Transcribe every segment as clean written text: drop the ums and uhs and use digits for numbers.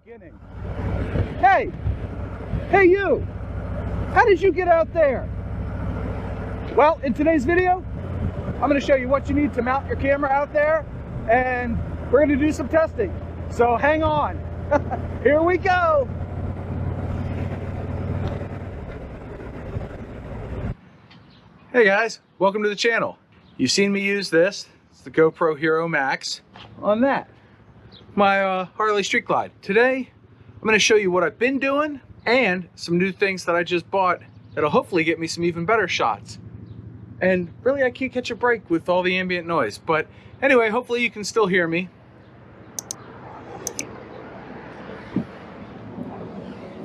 beginning. Hey! Hey you! How did you get out there? Well, in today's video, I'm going to show you what you need to mount your camera out there, and we're going to do some testing. So hang on. Here we go! Hey guys, welcome to the channel. You've seen me use this. It's the GoPro Max on that. My Harley Street Glide. Today, I'm going to show you what I've been doing and some new things that I just bought that'll hopefully get me some even better shots. And really, I can't catch a break with all the ambient noise. But anyway, hopefully you can still hear me.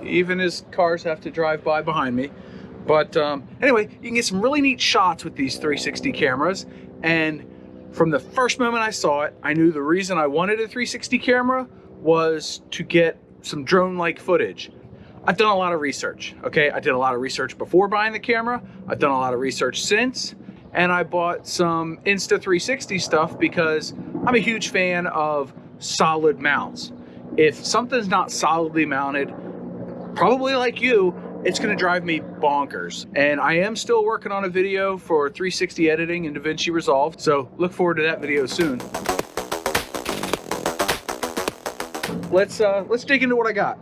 Even as cars have to drive by behind me. But anyway, you can get some really neat shots with these 360 cameras. And from the first moment I saw it, I knew the reason I wanted a 360 camera was to get some drone-like footage. I've done a lot of research, okay? I did a lot of research before buying the camera. I've done a lot of research since. And I bought some Insta 360 stuff because I'm a huge fan of solid mounts. If something's not solidly mounted, probably like you, it's gonna drive me bonkers. And I am still working on a video for 360 editing in DaVinci Resolve, so look forward to that video soon. Let's dig into what I got.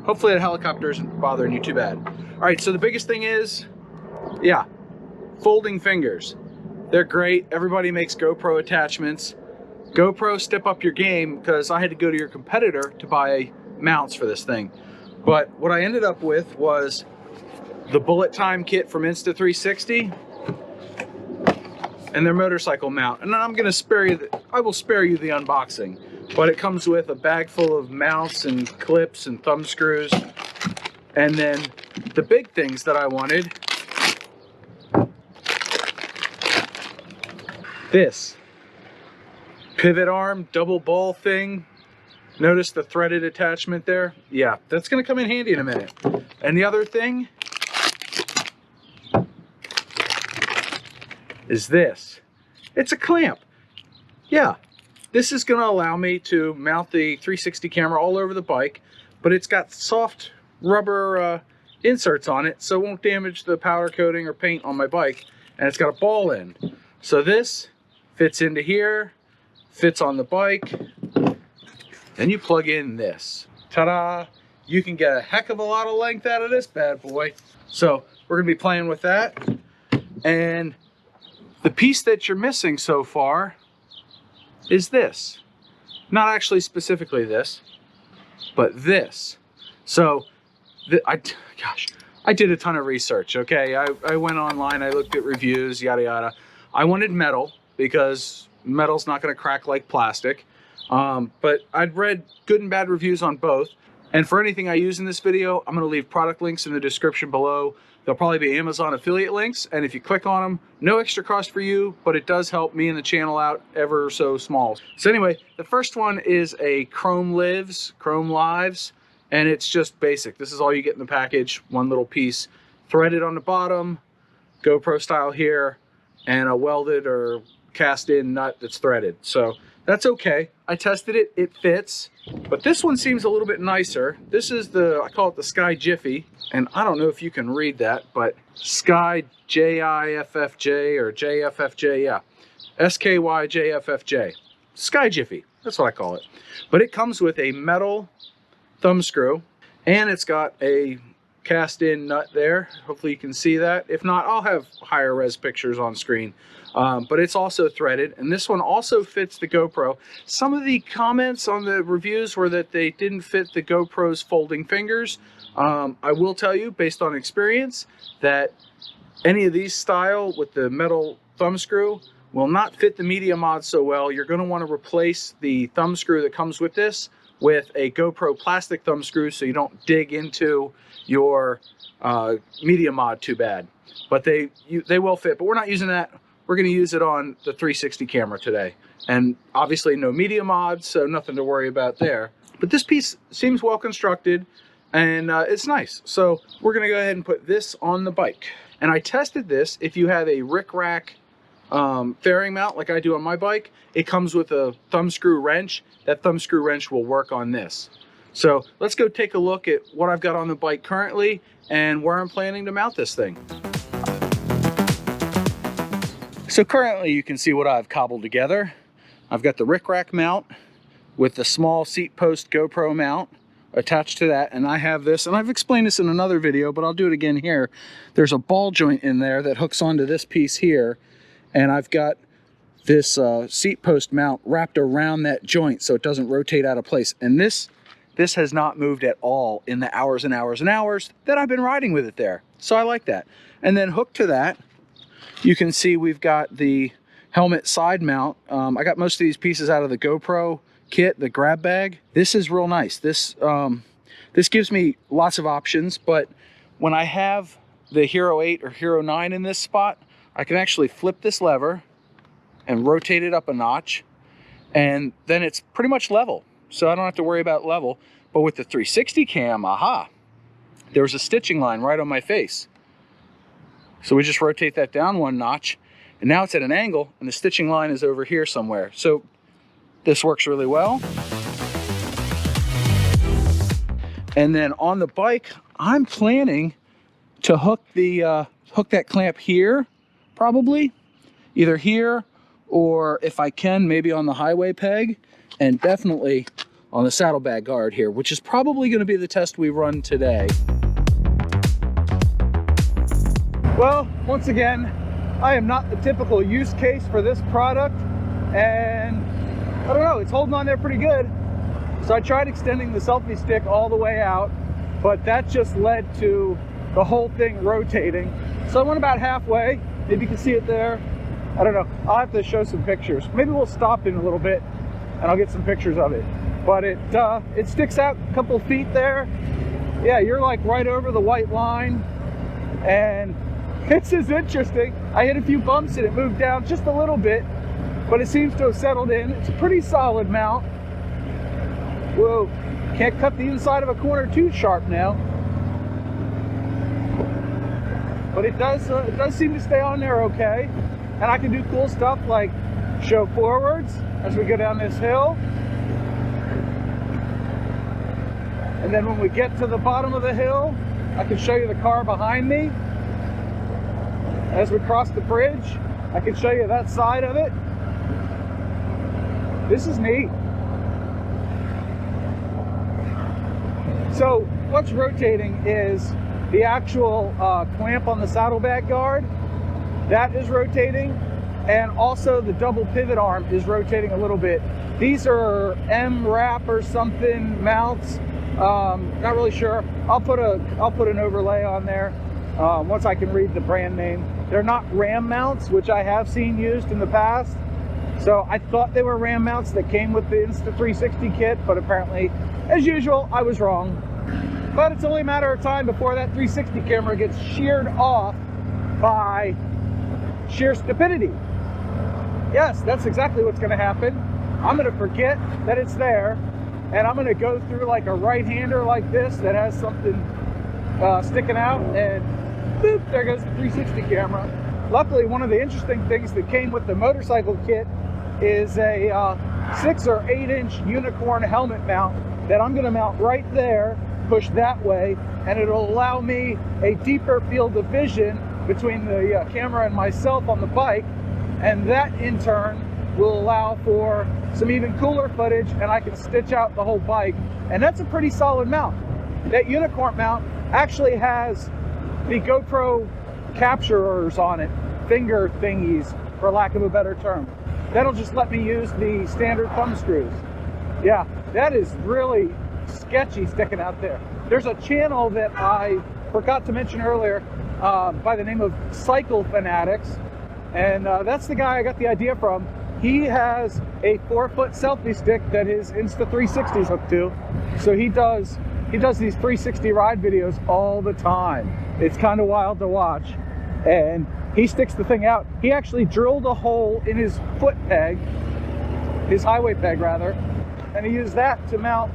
Hopefully that helicopter isn't bothering you too bad. All right, so the biggest thing is, yeah, folding fingers. They're great. Everybody makes GoPro attachments. GoPro, step up your game, because I had to go to your competitor to buy mounts for this thing. But what I ended up with was the bullet time kit from Insta 360 and their motorcycle mount. And I'm gonna spare you, I will spare you the unboxing, but it comes with a bag full of mounts and clips and thumb screws. And then the big things that I wanted, this pivot arm double ball thing. Notice the threaded attachment there? Yeah, that's gonna come in handy in a minute. And the other thing is this. It's a clamp. Yeah, this is gonna allow me to mount the 360 camera all over the bike, but it's got soft rubber inserts on it, so it won't damage the powder coating or paint on my bike. And it's got a ball end. So this fits into here, fits on the bike. Then you plug in this. Ta-da! You can get a heck of a lot of length out of this bad boy. So we're gonna be playing with that. And the piece that you're missing so far is this. Not actually specifically this, but this. So, I did a ton of research, okay? I went online, I looked at reviews, yada yada. I wanted metal because metal's not gonna crack like plastic. But I'd read good and bad reviews on both. And for anything I use in this video, I'm going to leave product links in the description below. There'll probably be Amazon affiliate links. And if you click on them, no extra cost for you, but it does help me and the channel out ever so small. So anyway, the first one is a Chrome Lives, and it's just basic. This is all you get in the package. One little piece threaded on the bottom, GoPro style here, and a welded or cast in nut that's threaded. So that's okay. I tested it, it fits. But this one seems a little bit nicer. This is I call it the Sky Jiffy. And I don't know if you can read that, but Sky J-I-F-F-J or J-F-F-J, yeah. S-K-Y-J-F-F-J. Sky Jiffy, that's what I call it. But it comes with a metal thumb screw, and it's got a cast-in nut there. Hopefully you can see that. If not, I'll have higher res pictures on screen. But it's also threaded, and this one also fits the GoPro. Some of the comments on the reviews were that they didn't fit the GoPro's folding fingers. I will tell you, based on experience, that any of these style with the metal thumb screw will not fit the media mod so well. You're going to want to replace the thumb screw that comes with this with a GoPro plastic thumb screw so you don't dig into your media mod too bad. But they will fit, but we're not using that. We're going to use it on the 360 camera today. And obviously no media mods, so nothing to worry about there. But this piece seems well constructed, and it's nice. So we're going to go ahead and put this on the bike. And I tested this if you have a rickrack fairing mount like I do on my bike, it comes with a thumb screw wrench. That thumb screw wrench will work on this. So let's go take a look at what I've got on the bike currently and where I'm planning to mount this thing. So currently you can see what I've cobbled together. I've got the rickrack mount with the small seat post GoPro mount attached to that, and I have this, and I've explained this in another video, but I'll do it again here. There's a ball joint in there that hooks onto this piece here, and I've got this seat post mount wrapped around that joint so it doesn't rotate out of place. And this has not moved at all in the hours and hours and hours that I've been riding with it there. So I like that. And then hooked to that, you can see we've got the helmet side mount. I got most of these pieces out of the GoPro kit, the grab bag. This is real nice. This gives me lots of options, but when I have the Hero 8 or Hero 9 in this spot, I can actually flip this lever and rotate it up a notch, and then it's pretty much level. So I don't have to worry about level. But with the 360 cam, aha, there was a stitching line right on my face. So we just rotate that down one notch, and now it's at an angle, and the stitching line is over here somewhere. So this works really well. And then on the bike, I'm planning to hook that clamp here, probably, either here, or if I can, maybe on the highway peg, and definitely on the saddlebag guard here, which is probably going to be the test we run today. Well, once again, I am not the typical use case for this product, and I don't know, it's holding on there pretty good. So I tried extending the selfie stick all the way out, but that just led to the whole thing rotating. So I went about halfway. Maybe you can see it there. I don't know, I'll have to show some pictures. Maybe we'll stop in a little bit and I'll get some pictures of it. But it sticks out a couple feet there. Yeah, you're like right over the white line, and this is interesting. I hit a few bumps and it moved down just a little bit, but it seems to have settled in. It's a pretty solid mount. Whoa, can't cut the inside of a corner too sharp now. But it does seem to stay on there okay. And I can do cool stuff like show forwards as we go down this hill. And then when we get to the bottom of the hill, I can show you the car behind me. As we cross the bridge, I can show you that side of it. This is neat. So what's rotating is the actual clamp on the saddlebag guard. That is rotating, and also the double pivot arm is rotating a little bit. These are M-Wrap or something mounts. Not really sure. I'll put an overlay on there once I can read the brand name. They're not RAM mounts, which I have seen used in the past. So I thought they were RAM mounts that came with the Insta 360 kit, but apparently, as usual, I was wrong. But it's only a matter of time before that 360 camera gets sheared off by sheer stupidity. Yes, that's exactly what's going to happen. I'm going to forget that it's there, and I'm going to go through like a right-hander like this that has something sticking out, and boop, there goes the 360 camera. Luckily, one of the interesting things that came with the motorcycle kit is a 6 or 8 inch unicorn helmet mount that I'm going to mount right there, push that way, and it'll allow me a deeper field of vision between the camera and myself on the bike, and that in turn will allow for some even cooler footage, and I can stitch out the whole bike. And that's a pretty solid mount. That unicorn mount actually has the GoPro capturers on it, finger thingies, for lack of a better term. That'll just let me use the standard thumb screws. Yeah, that is really sketchy sticking out there. There's a channel that I forgot to mention earlier by the name of Cycle Fanatics, and that's the guy I got the idea from. He has a 4-foot selfie stick that his Insta 360 is hooked to. So he does these 360 ride videos all the time. It's kind of wild to watch. And he sticks the thing out. He actually drilled a hole in his foot peg, his highway peg rather, and he used that to mount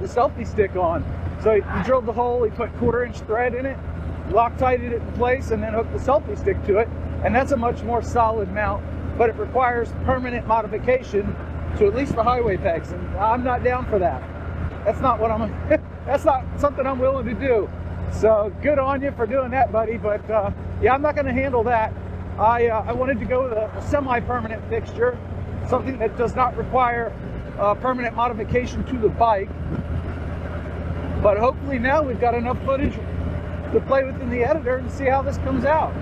the selfie stick on. So he drilled the hole, he put 1/4 inch thread in it, Loctited it in place, and then hooked the selfie stick to it. and that's a much more solid mount, but it requires permanent modification to at least the highway pegs, and I'm not down for that. That's not what I'm that's not something I'm willing to do. So good on you for doing that, buddy, but yeah, I'm not going to handle that. I wanted to go with a semi-permanent fixture, something that does not require permanent modification to the bike. But hopefully now we've got enough footage to play with in the editor and see how this comes out.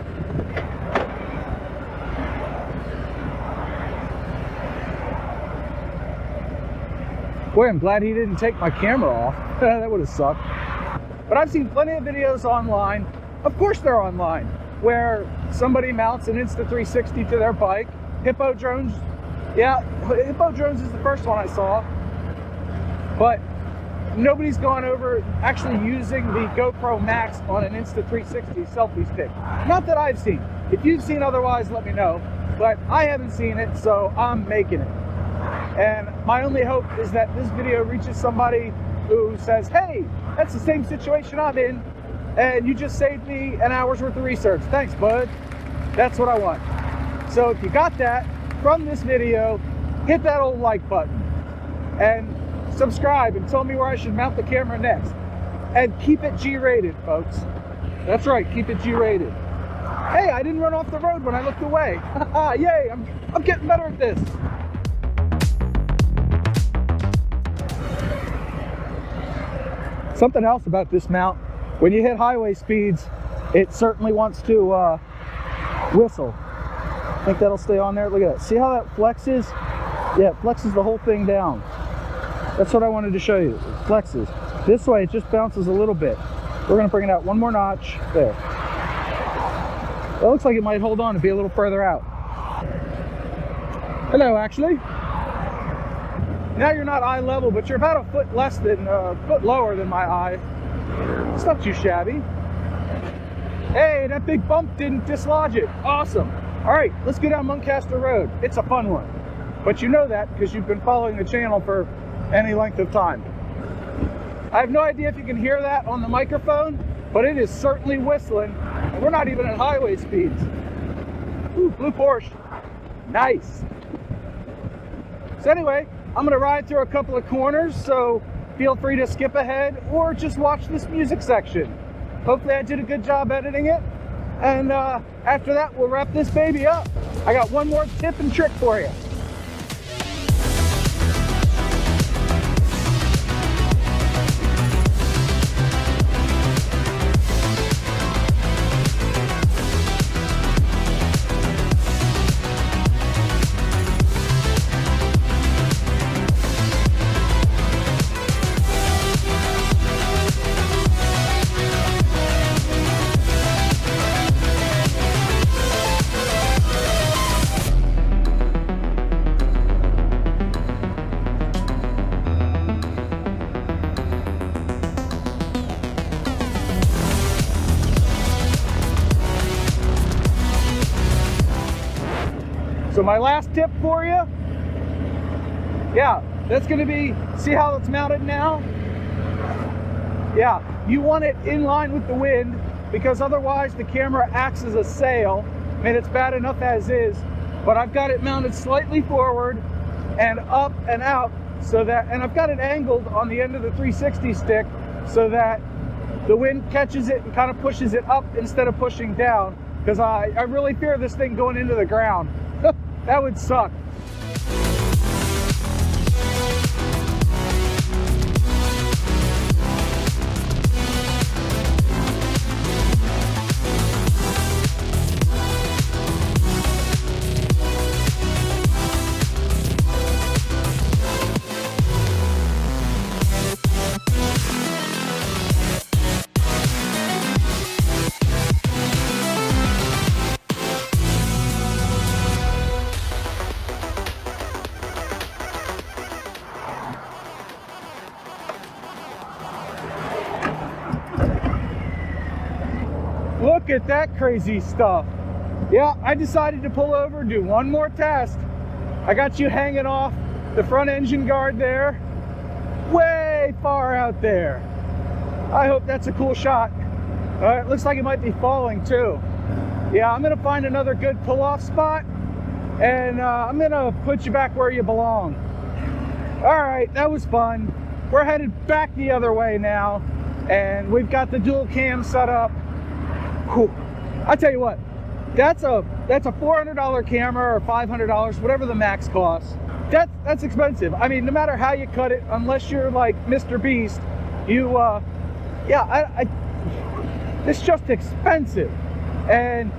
Boy, I'm glad he didn't take my camera off. That would have sucked. But I've seen plenty of videos online, of course they're online, where somebody mounts an Insta360 to their bike. Hippo drones, yeah, Hippo drones is the first one I saw. But nobody's gone over actually using the GoPro Max on an Insta360 selfie stick. Not that I've seen. If you've seen otherwise, let me know. But I haven't seen it, so I'm making it. And my only hope is that this video reaches somebody who says, hey, that's the same situation I'm in, and you just saved me an hour's worth of research. Thanks, bud. That's what I want. So if you got that from this video, hit that old like button and subscribe and tell me where I should mount the camera next. And keep it G-rated, folks. That's right, keep it G-rated. Hey, I didn't run off the road when I looked away. Yay, I'm getting better at this. Something else about this mount, when you hit highway speeds, it certainly wants to whistle. I think that'll stay on there. Look at that. See how that flexes? Yeah, it flexes the whole thing down. That's what I wanted to show you. It flexes. This way, it just bounces a little bit. We're going to bring it out one more notch. There. It looks like it might hold on and be a little further out. Hello, actually. Now you're not eye level, but you're about a foot less than, foot lower than my eye. It's not too shabby. Hey, that big bump didn't dislodge it. Awesome. All right, let's go down Muncaster Road. It's a fun one. But you know that because you've been following the channel for any length of time. I have no idea if you can hear that on the microphone, but it is certainly whistling. And we're not even at highway speeds. Ooh, blue Porsche. Nice. So anyway, I'm going to ride through a couple of corners, so feel free to skip ahead or just watch this music section. Hopefully I did a good job editing it. And after that, we'll wrap this baby up. I got one more tip and trick for you. So my last tip for you, yeah, that's going to be, see how it's mounted now? Yeah, you want it in line with the wind because otherwise the camera acts as a sail. I mean, it's bad enough as is, but I've got it mounted slightly forward and up and out so that, and I've got it angled on the end of the 360 stick so that the wind catches it and kind of pushes it up instead of pushing down, because I really fear this thing going into the ground. That would suck. Look at that crazy stuff. Yeah, I decided to pull over and do one more test. I got you hanging off the front engine guard there, way far out there. I hope that's a cool shot. It looks like it might be falling too. Yeah, I'm gonna find another good pull-off spot, and I'm gonna put you back where you belong. All right, that was fun. We're headed back the other way now, and we've got the dual cam set up. Whew. I tell you what, that's a $400 camera or $500, whatever the Max costs. That's expensive. I mean, no matter how you cut it, unless you're like Mr. Beast, it's just expensive, and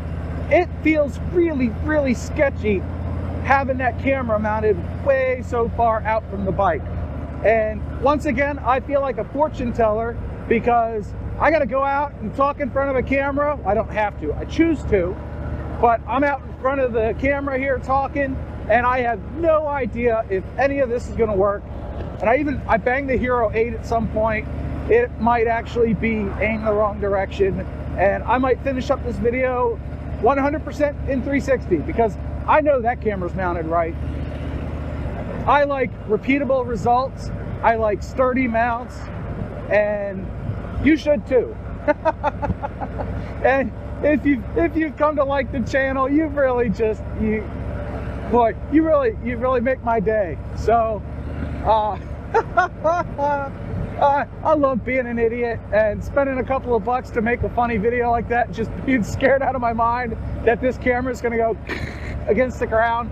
it feels really, really sketchy having that camera mounted way so far out from the bike. And once again, I feel like a fortune teller because I got to go out and talk in front of a camera. I don't have to, I choose to, but I'm out in front of the camera here talking, and I have no idea if any of this is going to work. And I banged the Hero 8 at some point. It might actually be aimed the wrong direction, and I might finish up this video 100% in 360 because I know that camera's mounted right. I like repeatable results. I like sturdy mounts, and you should too. And if you've come to like the channel, you really make my day. So I love being an idiot and spending a couple of bucks to make a funny video like that, just being scared out of my mind that this camera is going to go against the ground.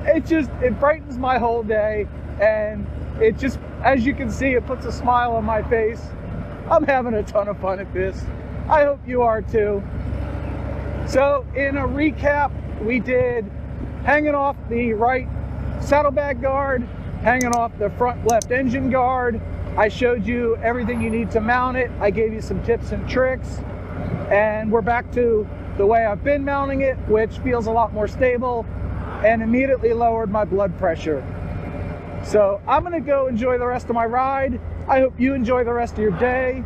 It brightens my whole day, and it just, as you can see, it puts a smile on my face. I'm having a ton of fun at this. I hope you are too. So in a recap, we did hanging off the right saddlebag guard, hanging off the front left engine guard. I showed you everything you need to mount it. I gave you some tips and tricks, and we're back to the way I've been mounting it, which feels a lot more stable and immediately lowered my blood pressure. So I'm gonna go enjoy the rest of my ride. I hope you enjoy the rest of your day.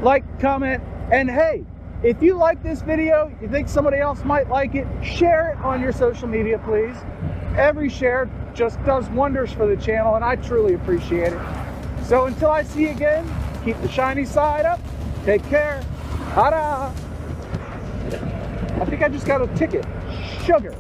Like, comment, and hey, if you like this video, you think somebody else might like it, share it on your social media, please. Every share just does wonders for the channel, and I truly appreciate it. So until I see you again, keep the shiny side up. Take care. Ta-da! I think I just got a ticket. Sugar.